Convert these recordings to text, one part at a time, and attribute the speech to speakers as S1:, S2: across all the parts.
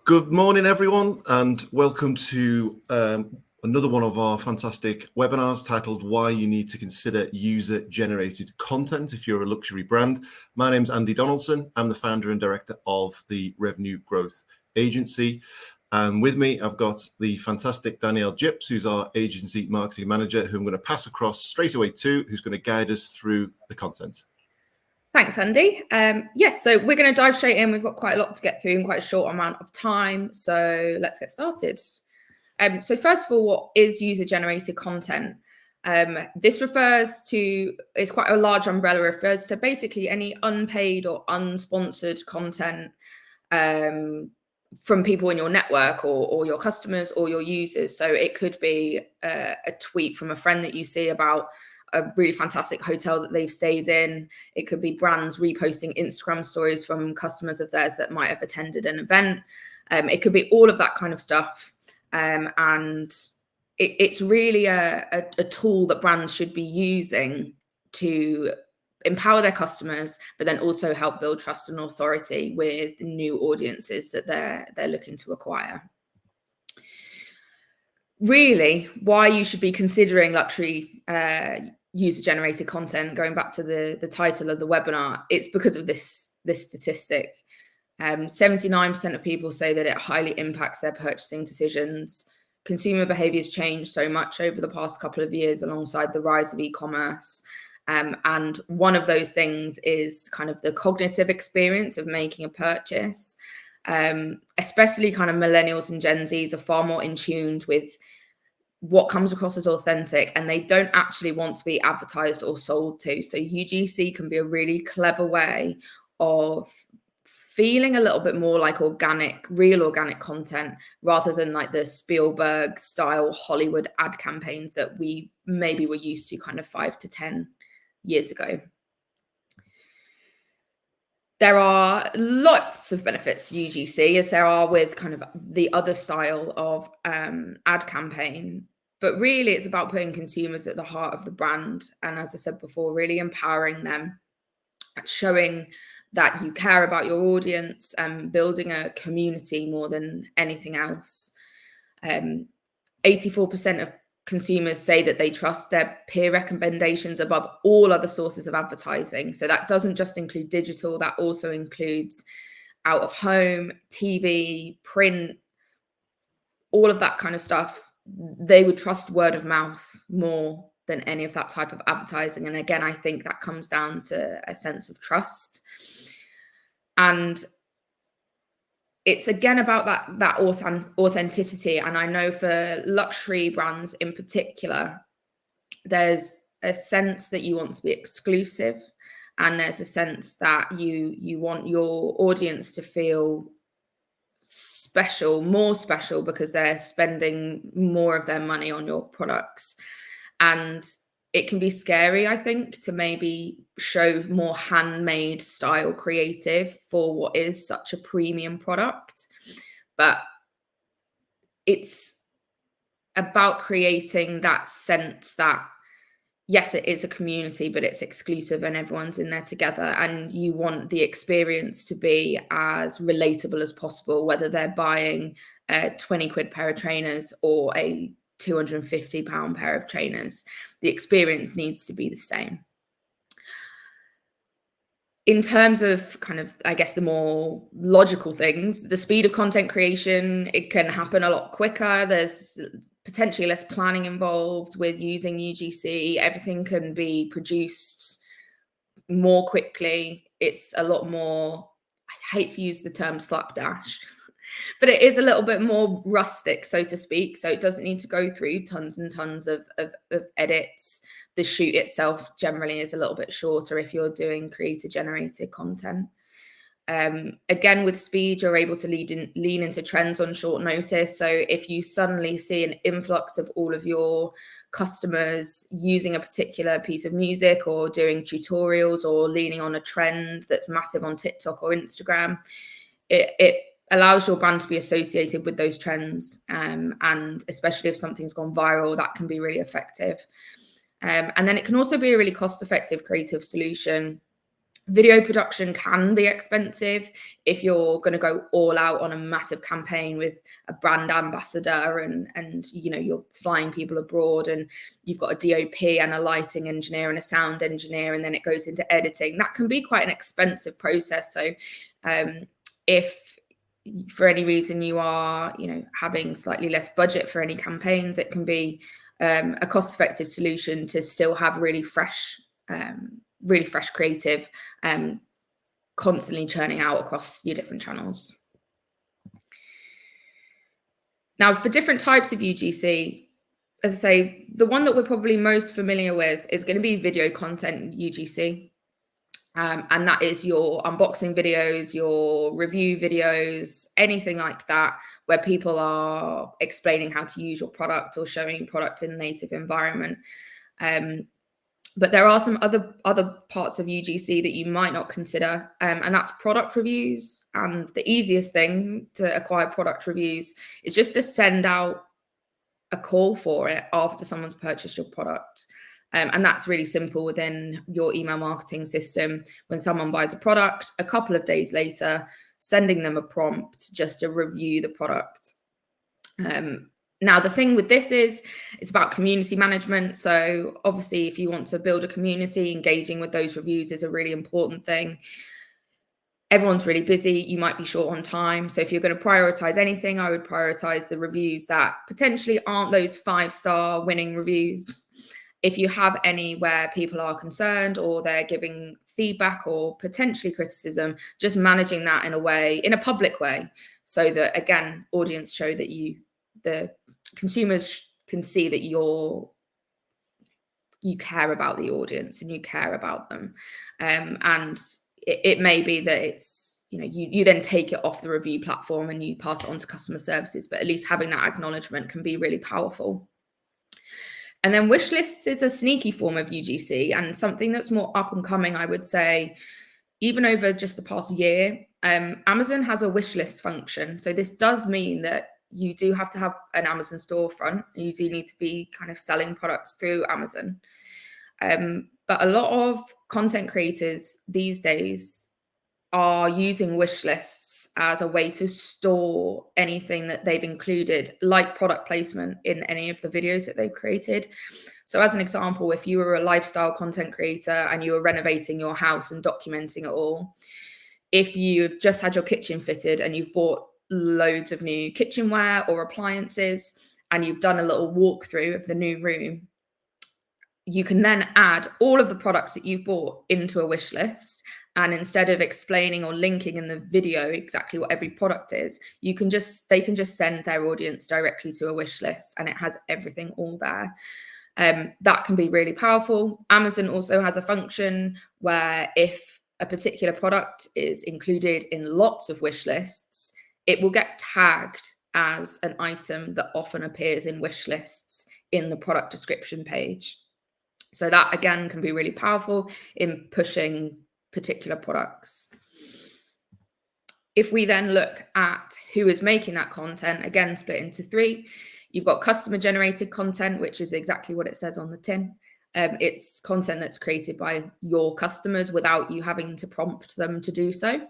S1: Good morning, everyone, and welcome to another one of our fantastic webinars titled Why You Need to Consider User-Generated Content If You're a Luxury Brand. My name's Andy Donaldson. I'm the founder and director of the Revenue Growth Agency. And with me, I've got the fantastic Danielle Gips, who's our agency marketing manager, who I'm going to pass across straight away to, who's going to guide us through the content.
S2: Thanks, Andy. Yes, so we're going to dive straight in. We've got quite a lot to get through in quite a short amount of time. So let's get started. So first of all, what is user-generated content? This refers to, it's quite a large umbrella, refers to basically any unpaid or unsponsored content from people in your network or your customers or your users. So it could be a tweet from a friend that you see about a really fantastic hotel that they've stayed in. It could be brands reposting Instagram stories from customers of theirs that might have attended an event. It could be all of that kind of stuff. And it's really a tool that brands should be using to empower their customers, but then also help build trust and authority with new audiences that they're looking to acquire. Really, why you should be considering luxury user-generated content, going back to the title of the webinar, it's because of this statistic. 79% of people say that it highly impacts their purchasing decisions. Consumer behaviors changed so much over the past couple of years alongside the rise of e-commerce. And one of those things is kind of the cognitive experience of making a purchase. Especially kind of millennials and Gen Zs are far more in tune with what comes across as authentic, and they don't actually want to be advertised or sold to. So UGC can be a really clever way of feeling a little bit more like real organic content, rather than like the Spielberg style Hollywood ad campaigns that we maybe were used to kind of 5 to 10 years ago. There are lots of benefits to UGC, as there are with kind of the other style of ad campaign. But really, it's about putting consumers at the heart of the brand. And as I said before, really empowering them, showing that you care about your audience and building a community more than anything else. 84% of consumers say that they trust their peer recommendations above all other sources of advertising. So that doesn't just include digital, that also includes out of home, TV, print, all of that kind of stuff. They would trust word of mouth more than any of that type of advertising. And again, I think that comes down to a sense of trust. And it's again about that authenticity. And I know for luxury brands in particular, there's a sense that you want to be exclusive, and there's a sense that you want your audience to feel special, more special, because they're spending more of their money on your products. And it can be scary, I think, to maybe show more handmade style creative for what is such a premium product. But it's about creating that sense that, yes, it is a community, but it's exclusive and everyone's in there together. And you want the experience to be as relatable as possible, whether they're buying a 20 quid pair of trainers or a £250 pair of trainers. The experience needs to be the same. In terms of kind of, I guess, the more logical things, the speed of content creation, it can happen a lot quicker. There's potentially less planning involved with using UGC. Everything can be produced more quickly. It's a lot more, I hate to use the term slapdash, but it is a little bit more rustic, so to speak. So it doesn't need to go through tons and tons of edits. The shoot itself generally is a little bit shorter if you're doing creator-generated content. Again, with speed, you're able to lean into trends on short notice. So if you suddenly see an influx of all of your customers using a particular piece of music or doing tutorials or leaning on a trend that's massive on TikTok or Instagram, it allows your brand to be associated with those trends. And especially if something's gone viral, that can be really effective. And then it can also be a really cost-effective creative solution Video production can be expensive if you're going to go all out on a massive campaign with a brand ambassador and you know, you're flying people abroad and you've got a DOP and a lighting engineer and a sound engineer, and then it goes into editing. That can be quite an expensive process. So if for any reason you are, you know, having slightly less budget for any campaigns, it can be a cost-effective solution to still have really fresh creative, constantly churning out across your different channels. Now, for different types of UGC, as I say, the one that we're probably most familiar with is going to be video content UGC. And that is your unboxing videos, your review videos, anything like that, where people are explaining how to use your product or showing your product in a native environment. But there are some other parts of UGC that you might not consider, and that's product reviews. And the easiest thing to acquire product reviews is just to send out a call for it after someone's purchased your product. And that's really simple within your email marketing system. When someone buys a product, a couple of days later, sending them a prompt just to review the product. Now, the thing with this is it's about community management. So obviously, if you want to build a community, engaging with those reviews is a really important thing. Everyone's really busy. You might be short on time. So if you're going to prioritize anything, I would prioritize the reviews that potentially aren't those 5-star winning reviews. If you have any where people are concerned or they're giving feedback or potentially criticism, just managing that in a public way, so that, again, audience show that the consumers can see that you care about the audience and you care about them. And it may be that it's, you know, you then take it off the review platform and you pass it on to customer services, but at least having that acknowledgement can be really powerful. And then wish lists is a sneaky form of UGC and something that's more up and coming, I would say, even over just the past year. Amazon has a wish list function. So this does mean that you do have to have an Amazon storefront and you do need to be kind of selling products through Amazon. But a lot of content creators these days are using wish lists as a way to store anything that they've included, like product placement, in any of the videos that they've created. So as an example, if you were a lifestyle content creator and you were renovating your house and documenting it all, if you've just had your kitchen fitted and you've bought loads of new kitchenware or appliances and you've done a little walkthrough of the new room, you can then add all of the products that you've bought into a wish list. And instead of explaining or linking in the video exactly what every product is, they can just send their audience directly to a wish list and it has everything all there. That can be really powerful. Amazon also has a function where if a particular product is included in lots of wish lists, it will get tagged as an item that often appears in wish lists in the product description page. So that, again, can be really powerful in pushing particular products. If we then look at who is making that content, again, split into 3. You've got customer generated content, which is exactly what it says on the tin. It's content that's created by your customers without you having to prompt them to do so.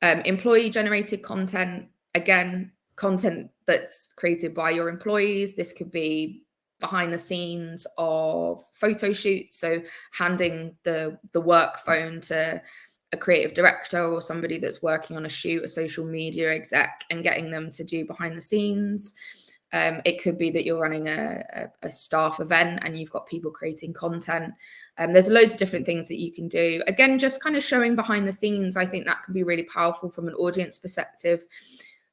S2: Employee generated content, again, content that's created by your employees. This could be behind the scenes of photo shoots, so handing the work phone to a creative director or somebody that's working on a shoot, a social media exec, and getting them to do behind the scenes. It could be that you're running a staff event and you've got people creating content. There's loads of different things that you can do. Again, just kind of showing behind the scenes. I think that can be really powerful from an audience perspective,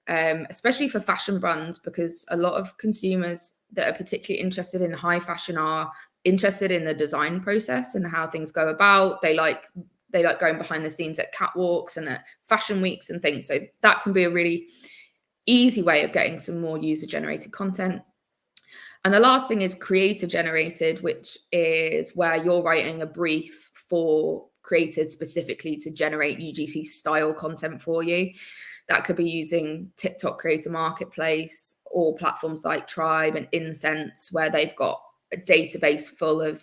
S2: especially for fashion brands, because a lot of consumers that are particularly interested in high fashion are interested in the design process and how things go about. They like going behind the scenes at catwalks and at fashion weeks and things. So that can be a really easy way of getting some more user-generated content. And the last thing is creator-generated, which is where you're writing a brief for creators specifically to generate UGC-style content for you. That could be using TikTok Creator Marketplace or platforms like Tribe and Incense, where they've got a database full of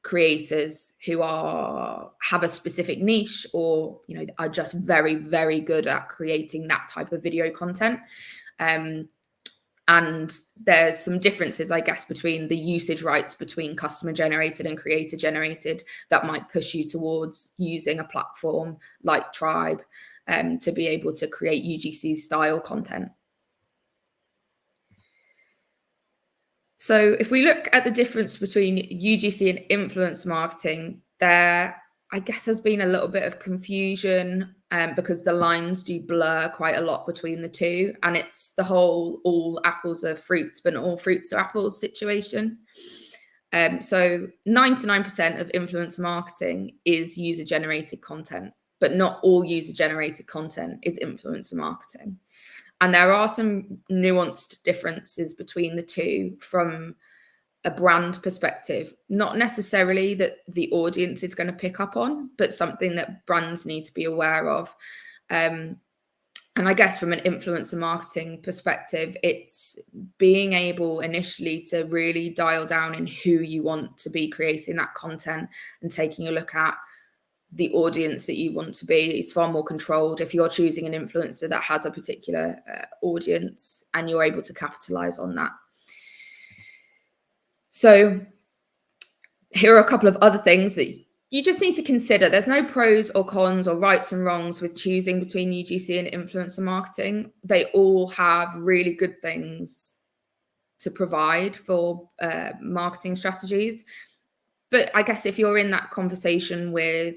S2: creators who have a specific niche, or are just very, very good at creating that type of video content. And there's some differences, I guess, between the usage rights between customer generated and creator generated that might push you towards using a platform like Tribe to be able to create UGC style content. So if we look at the difference between UGC and influencer marketing, there, I guess, has been a little bit of confusion because the lines do blur quite a lot between the two. And it's the whole all apples are fruits, but not all fruits are apples situation. So 99% of influencer marketing is user-generated content, but not all user-generated content is influencer marketing. And there are some nuanced differences between the two from a brand perspective, not necessarily that the audience is going to pick up on, but something that brands need to be aware of. And I guess from an influencer marketing perspective, it's being able initially to really dial down in who you want to be creating that content and taking a look at the audience that you want to be. It's far more controlled if you're choosing an influencer that has a particular audience and you're able to capitalize on that. So here are a couple of other things that you just need to consider. There's no pros or cons or rights and wrongs with choosing between UGC and influencer marketing. They all have really good things to provide for marketing strategies. But I guess if you're in that conversation with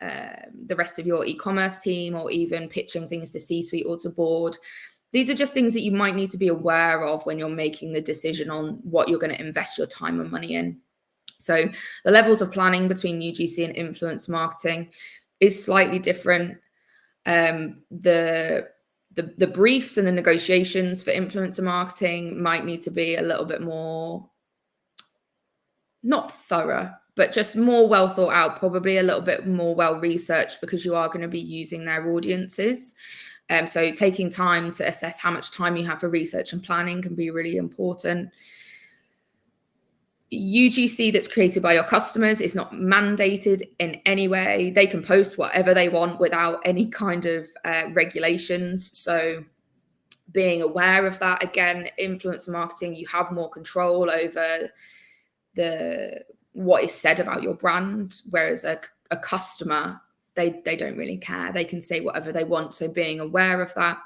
S2: the rest of your e-commerce team, or even pitching things to C-suite or to board, these are just things that you might need to be aware of when you're making the decision on what you're going to invest your time and money in. So the levels of planning between UGC and influencer marketing is slightly different. The briefs and the negotiations for influencer marketing might need to be a little bit more, not thorough, but just more well thought out, probably a little bit more well researched, because you are going to be using their audiences. So taking time to assess how much time you have for research and planning can be really important. UGC that's created by your customers is not mandated in any way. They can post whatever they want without any kind of regulations. So being aware of that. Again, influencer marketing, you have more control over what is said about your brand, whereas a customer, they don't really care. They can say whatever they want. So being aware of that,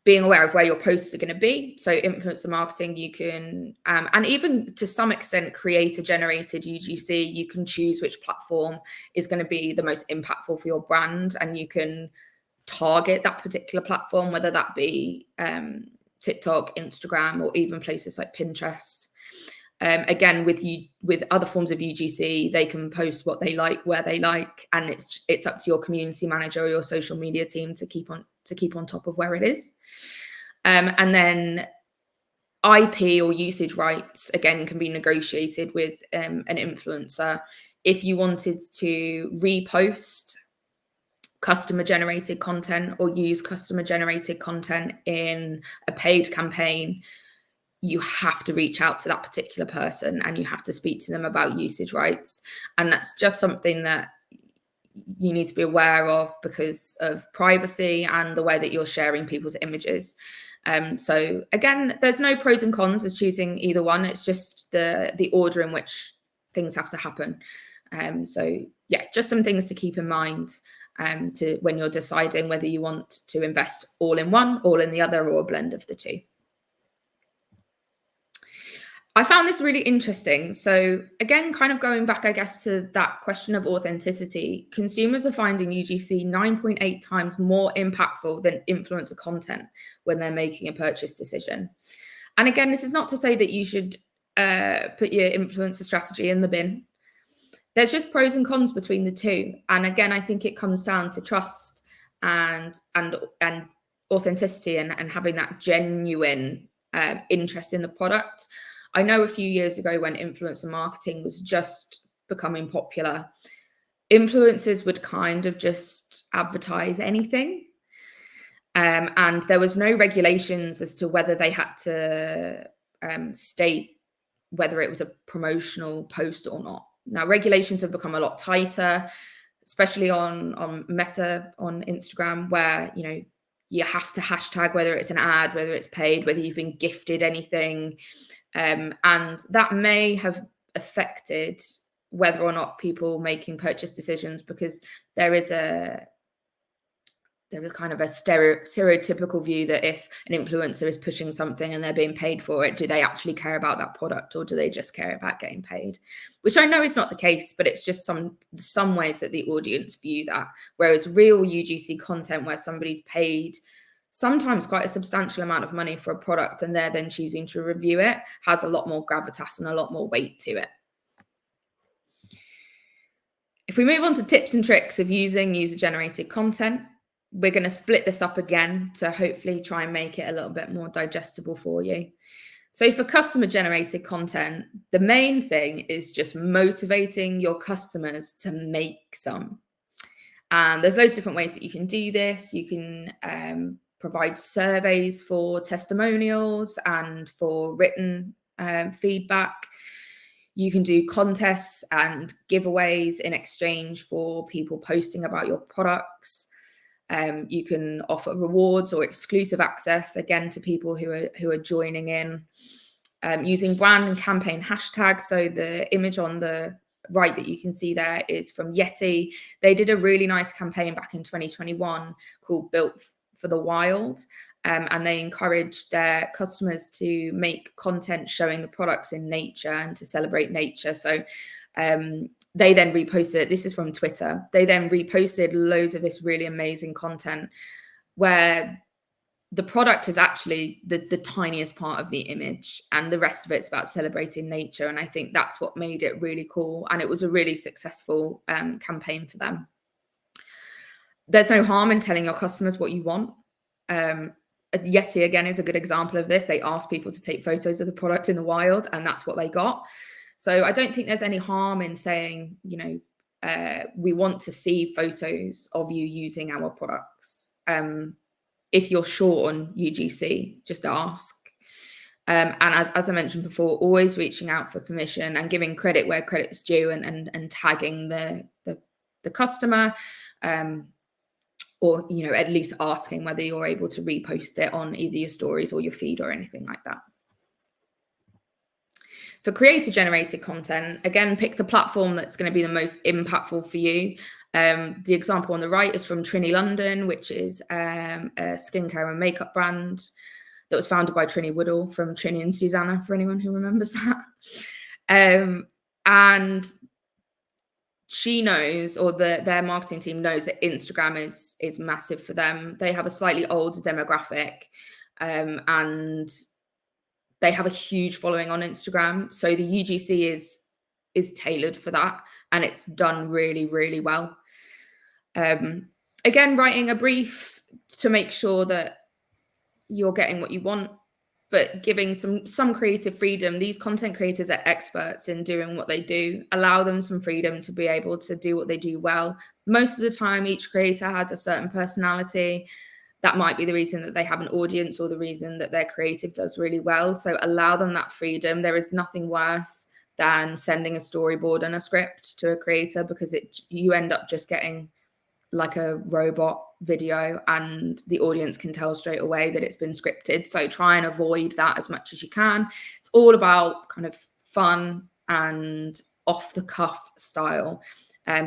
S2: being aware of where your posts are going to be. So influencer marketing, you can, and even to some extent, creator generated UGC, you can choose which platform is going to be the most impactful for your brand, and you can target that particular platform, whether that be TikTok, Instagram, or even places like Pinterest. Again, with other forms of UGC, they can post what they like, where they like, and it's up to your community manager or your social media team to keep on top of where it is. And then IP or usage rights, again, can be negotiated with an influencer. If you wanted to repost customer generated content or use customer generated content in a paid campaign, you have to reach out to that particular person and you have to speak to them about usage rights. And that's just something that you need to be aware of because of privacy and the way that you're sharing people's images. So again, there's no pros and cons as choosing either one. It's just the order in which things have to happen. So yeah, just some things to keep in mind to when you're deciding whether you want to invest all in one, all in the other, or a blend of the two. I found this really interesting. So again, kind of going back, I guess, to that question of authenticity, consumers are finding UGC 9.8 times more impactful than influencer content when they're making a purchase decision. And again, this is not to say that you should put your influencer strategy in the bin. There's just pros and cons between the two. And again, I think it comes down to trust and authenticity and having that genuine interest in the product. I know a few years ago when influencer marketing was just becoming popular, influencers would kind of just advertise anything. And there was no regulations as to whether they had to state whether it was a promotional post or not. Now, regulations have become a lot tighter, especially on Meta, on Instagram, where, you know, you have to hashtag whether it's an ad, whether it's paid, whether you've been gifted anything. And that may have affected whether or not people making purchase decisions, because there is kind of a stereotypical view that if an influencer is pushing something and they're being paid for it, do they actually care about that product, or do they just care about getting paid? Which I know is not the case, but it's just some ways that the audience view that. Whereas real UGC content, where somebody's paid sometimes quite a substantial amount of money for a product and they're then choosing to review it, has a lot more gravitas and a lot more weight to it. If we move on to tips and tricks of using user-generated content, we're going to split this up again to hopefully try and make it a little bit more digestible for you. So for customer-generated content, the main thing is just motivating your customers to make some. And there's loads of different ways that you can do this. You can provide surveys for testimonials and for written feedback. You can do contests and giveaways in exchange for people posting about your products. You can offer rewards or exclusive access, again, to people who are joining in, using brand and campaign hashtags. So the image on the right that you can see there is from Yeti. They did a really nice campaign back in 2021 called Built for the Wild. And they encouraged their customers to make content showing the products in nature and to celebrate nature. So they then reposted it. This is from Twitter. They then reposted loads of this really amazing content where the product is actually the tiniest part of the image, and the rest of it's about celebrating nature. And I think that's what made it really cool. And it was a really successful campaign for them. There's no harm in telling your customers what you want. Yeti, again, is a good example of this. They asked people to take photos of the product in the wild, and that's what they got. So I don't think there's any harm in saying, you know, we want to see photos of you using our products. If you're short on UGC, just ask. And as I mentioned before, always reaching out for permission and giving credit where credit's due, and tagging the customer, or, you know, at least asking whether you're able to repost it on either your stories or your feed or anything like that. For creator-generated content, again, pick the platform that's going to be the most impactful for you. The example on the right is from Trini London, which is a skincare and makeup brand that was founded by Trini Woodall from Trini and Susanna, for anyone who remembers that. And she knows, or their marketing team knows, that Instagram is massive for them. They have a slightly older demographic, and they have a huge following on Instagram. So the UGC is tailored for that, and it's done really, really well. Again, writing a brief to make sure that you're getting what you want, but giving some creative freedom. These content creators are experts in doing what they do. Allow them some freedom to be able to do what they do well. Most of the time, each creator has a certain personality. That might be the reason that they have an audience, or the reason that their creative does really well. So allow them that freedom. There is nothing worse than sending a storyboard and a script to a creator, because you end up just getting like a robot video, and the audience can tell straight away that it's been scripted. So try and avoid that as much as you can. It's all about kind of fun and off the cuff style.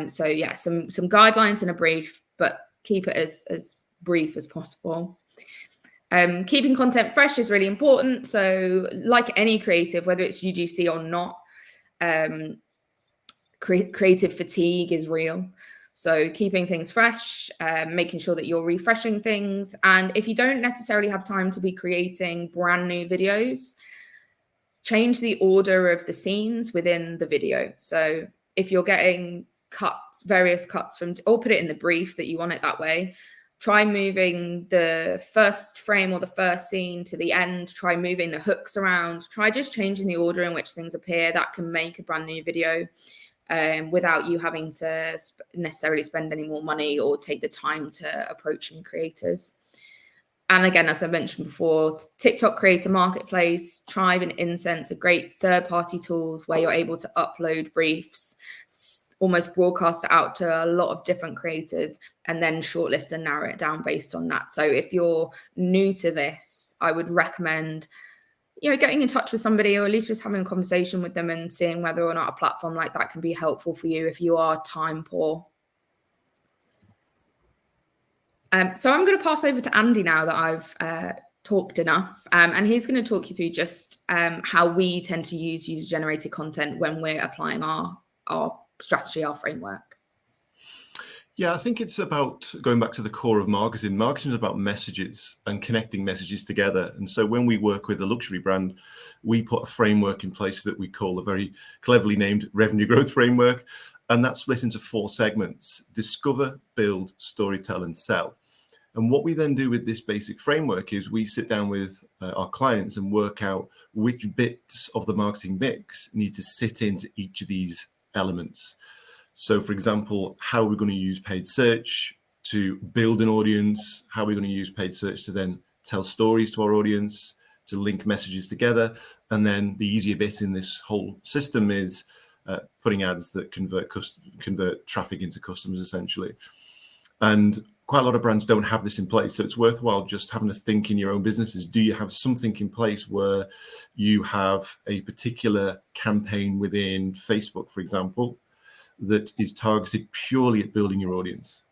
S2: So yeah, some guidelines and a brief, but keep it as brief as possible. Keeping content fresh is really important. So like any creative, whether it's UGC or not, creative fatigue is real. So keeping things fresh, making sure that you're refreshing things. And if you don't necessarily have time to be creating brand new videos, change the order of the scenes within the video. So if you're getting various cuts from, or put it in the brief that you want it that way, try moving the first frame or the first scene to the end, try moving the hooks around, try just changing the order in which things appear. That can make a brand new video without you having to necessarily spend any more money or take the time to approach new creators. And again, as I mentioned before, TikTok Creator Marketplace, Tribe and Incense are great third-party tools where you're able to upload briefs, almost broadcast it out to a lot of different creators, and then shortlist and narrow it down based on that. So if you're new to this, I would recommend, getting in touch with somebody, or at least just having a conversation with them and seeing whether or not a platform like that can be helpful for you if you are time poor. So I'm going to pass over to Andy now that I've talked enough, and he's going to talk you through just how we tend to use user-generated content when we're applying our strategy, our framework.
S1: Yeah, I think it's about going back to the core of marketing. Marketing is about messages and connecting messages together. And so when we work with a luxury brand, we put a framework in place that we call a very cleverly named revenue growth framework. And that's split into 4 segments: discover, build, storytell, and sell. And what we then do with this basic framework is we sit down with our clients and work out which bits of the marketing mix need to sit into each of these elements. So, for example, how are we going to use paid search to build an audience? How are we going to use paid search to then tell stories to our audience, to link messages together? And then the easier bit in this whole system is putting ads that convert traffic into customers, essentially. And quite a lot of brands don't have this in place. So it's worthwhile just having a think in your own businesses. Do you have something in place where you have a particular campaign within Facebook, for example, that is targeted purely at building your audience,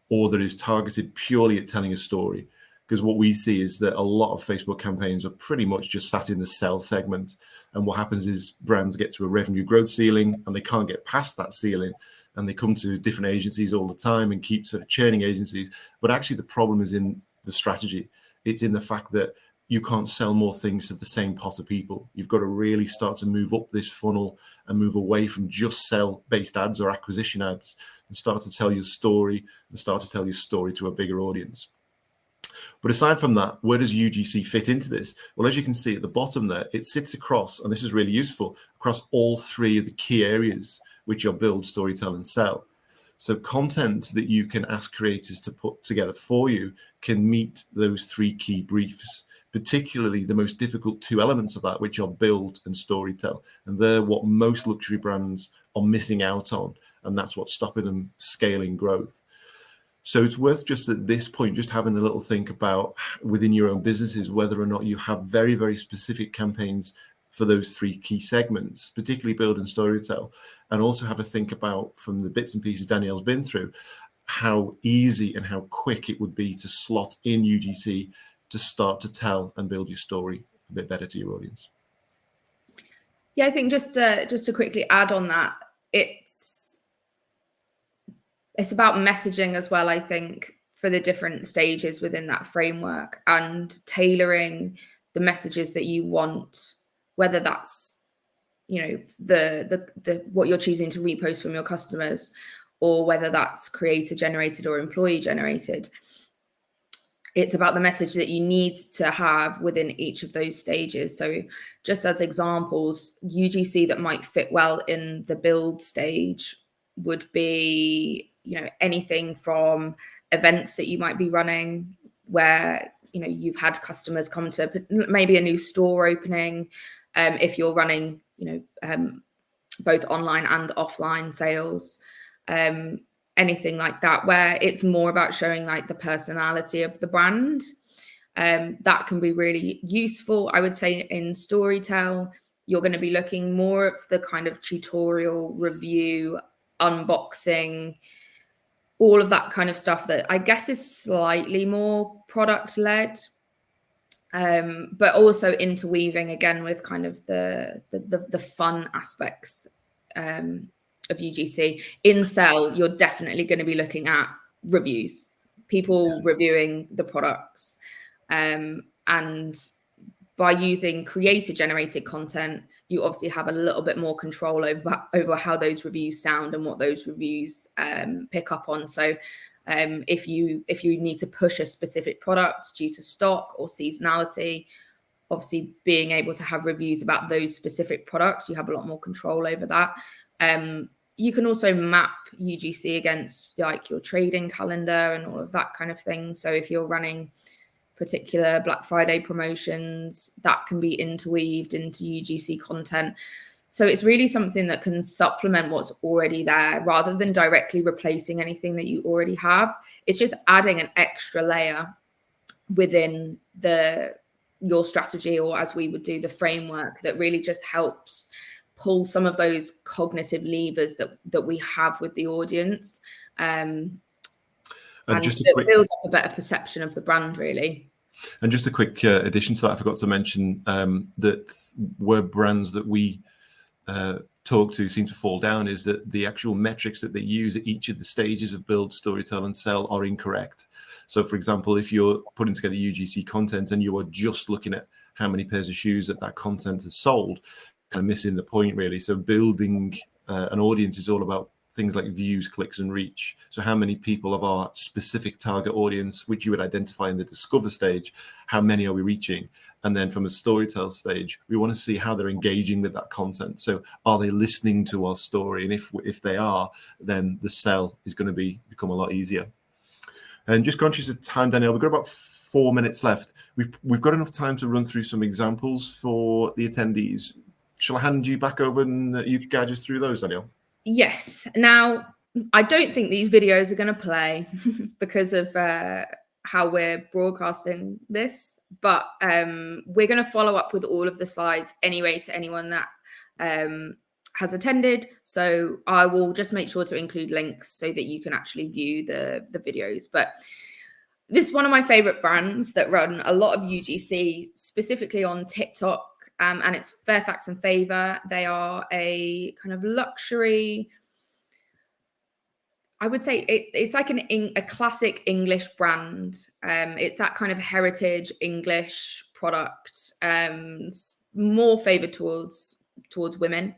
S1: or that is targeted purely at telling a story? Because what we see is that a lot of Facebook campaigns are pretty much just sat in the sell segment. And what happens is brands get to a revenue growth ceiling and they can't get past that ceiling. And they come to different agencies all the time and keep sort of churning agencies. But actually the problem is in the strategy. It's in the fact that you can't sell more things to the same pot of people. You've got to really start to move up this funnel and move away from just sell-based ads or acquisition ads and start to tell your story to a bigger audience. But aside from that, where does UGC fit into this? Well, as you can see at the bottom there, it sits across, and this is really useful, across all 3 of the key areas, which are build, storytell, and sell. So content that you can ask creators to put together for you can meet those 3 key briefs, particularly the most difficult 2 elements of that, which are build and storytell. And they're what most luxury brands are missing out on. And that's what's stopping them scaling growth. So it's worth just at this point, just having a little think about within your own businesses, whether or not you have very, very specific campaigns for those 3 key segments, particularly build and storytell, and also have a think about, from the bits and pieces Danielle's been through, how easy and how quick it would be to slot in UGC to start to tell and build your story a bit better to your audience.
S2: Yeah, I think just to quickly add on that, it's about messaging as well, I think, for the different stages within that framework, and tailoring the messages that you want, whether that's, the what you're choosing to repost from your customers, or whether that's creator generated or employee generated. It's about the message that you need to have within each of those stages. So just as examples, UGC that might fit well in the build stage would be, anything from events that you might be running where, you've had customers come to maybe a new store opening. If you're running, both online and offline sales, anything like that, where it's more about showing like the personality of the brand. That can be really useful. I would say in storytell, you're going to be looking more of the kind of tutorial, review, unboxing, all of that kind of stuff that I guess is slightly more product led, but also interweaving again with kind of the fun aspects of UGC. In sell, you're definitely going to be looking at reviews, people reviewing the products, and by using creator generated content, you obviously have a little bit more control over how those reviews sound and what those reviews pick up on. So if you need to push a specific product due to stock or seasonality, obviously being able to have reviews about those specific products, you have a lot more control over that. You can also map UGC against like your trading calendar and all of that kind of thing. So if you're running particular Black Friday promotions that can be interweaved into UGC content. So it's really something that can supplement what's already there rather than directly replacing anything that you already have. It's just adding an extra layer within your strategy, or as we would do, the framework that really just helps pull some of those cognitive levers that we have with the audience, and just it builds up a better perception of the brand, really.
S1: And just a quick addition to that, I forgot to mention that where brands that we talk to seem to fall down is that the actual metrics that they use at each of the stages of build, storytell, and sell are incorrect. So, for example, if you're putting together UGC content and you are just looking at how many pairs of shoes that content has sold, kind of missing the point, really. So building an audience is all about things like views, clicks, and reach. So how many people of our specific target audience, which you would identify in the discover stage, how many are we reaching? And then from a storytell stage, we want to see how they're engaging with that content. So are they listening to our story? And if they are, then the sell is going to become a lot easier. And just conscious of time, Danielle, we've got about 4 minutes left. We've got enough time to run through some examples for the attendees. Shall I hand you back over and you guide us through those, Danielle?
S2: Yes. Now, I don't think these videos are going to play because of how we're broadcasting this, but we're going to follow up with all of the slides anyway to anyone that has attended. So I will just make sure to include links so that you can actually view the videos. But this is one of my favorite brands that run a lot of UGC, specifically on TikTok, and it's Fairfax and Favour. They are a kind of luxury, I would say it's like a classic English brand. It's that kind of heritage English product, more favoured towards women.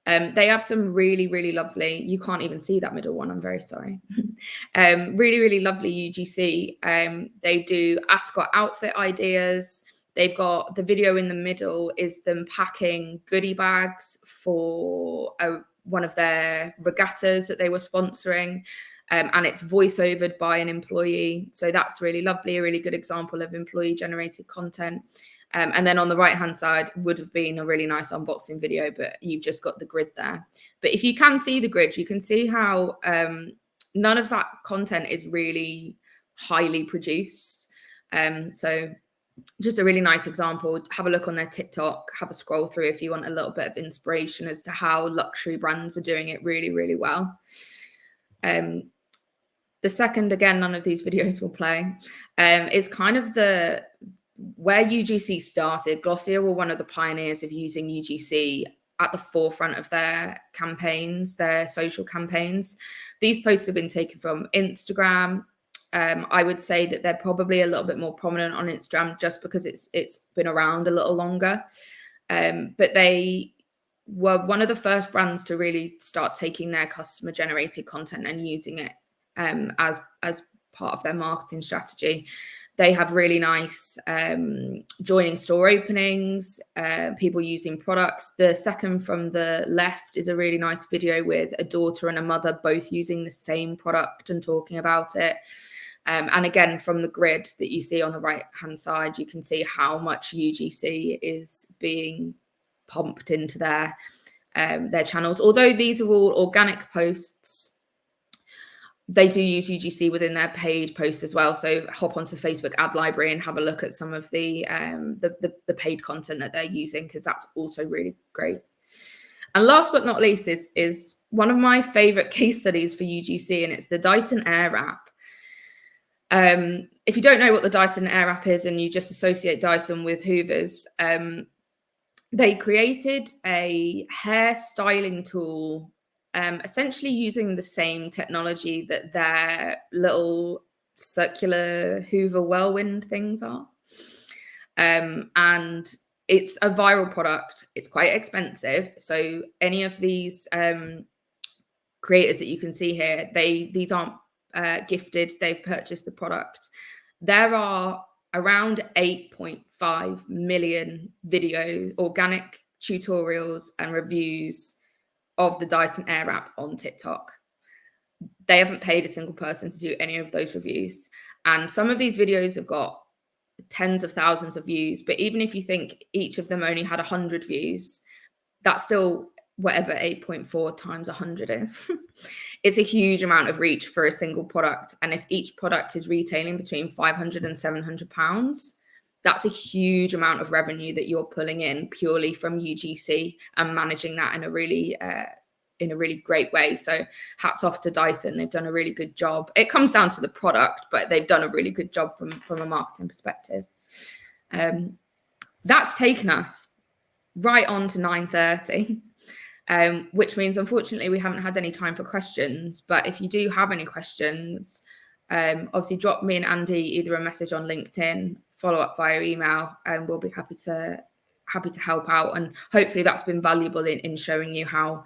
S2: They have some really, really lovely, you can't even see that middle one, I'm very sorry. Really, really lovely UGC. They do ascot outfit ideas. They've got the video in the middle is them packing goodie bags for one of their regattas that they were sponsoring. And it's voiceovered by an employee. So that's really lovely, a really good example of employee generated content. And then on the right-hand side would have been a really nice unboxing video, but you've just got the grid there. But if you can see the grid, you can see how none of that content is really highly produced. So just a really nice example. Have a look on their TikTok, have a scroll through if you want a little bit of inspiration as to how luxury brands are doing it really, really well. The second, again, none of these videos will play, is kind of where UGC started. Glossier were one of the pioneers of using UGC at the forefront of their campaigns, their social campaigns. These posts have been taken from Instagram. I would say that they're probably a little bit more prominent on Instagram just because it's been around a little longer. But they were one of the first brands to really start taking their customer generated content and using it as part of their marketing strategy. They have really nice joining store openings, people using products. The second from the left is a really nice video with a daughter and a mother both using the same product and talking about it. And again, from the grid that you see on the right-hand side, you can see how much UGC is being pumped into their channels. Although these are all organic posts, they do use UGC within their paid posts as well. So hop onto Facebook ad library and have a look at some of the paid content that they're using, because that's also really great. And last but not least is one of my favorite case studies for UGC, and it's the Dyson Airwrap. If you don't know what the Dyson Airwrap is and you just associate Dyson with Hoovers, they created a hair styling tool, essentially using the same technology that their little circular Hoover whirlwind things are. And it's a viral product. It's quite expensive. So any of these creators that you can see here, these aren't gifted. They've purchased the product. There are around 8.5 million organic tutorials and reviews of the Dyson Airwrap on TikTok. They haven't paid a single person to do any of those reviews. And some of these videos have got tens of thousands of views. But even if you think each of them only had 100 views, that's still whatever 8.4 times 100 is. It's a huge amount of reach for a single product. And if each product is retailing between £500 and £700, that's a huge amount of revenue that you're pulling in purely from UGC and managing that in a really great way. So hats off to Dyson. They've done a really good job. It comes down to the product, but they've done a really good job from a marketing perspective. That's taken us right on to 9:30, which means unfortunately we haven't had any time for questions. But if you do have any questions, obviously drop me and Andy either a message on LinkedIn, follow up via email, and we'll be happy to help out. And hopefully that's been valuable in showing you how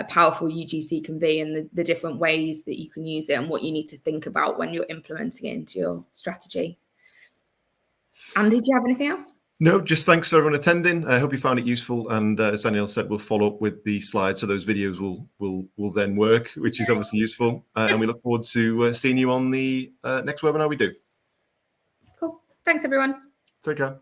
S2: powerful UGC can be and the different ways that you can use it and what you need to think about when you're implementing it into your strategy. Andy, do you have anything else?
S1: No, just thanks for everyone attending. I hope you found it useful. And as Danielle said, we'll follow up with the slides, so those videos will then work, which is obviously useful. And we look forward to seeing you on the next webinar we do.
S2: Cool. Thanks, everyone.
S1: Take care.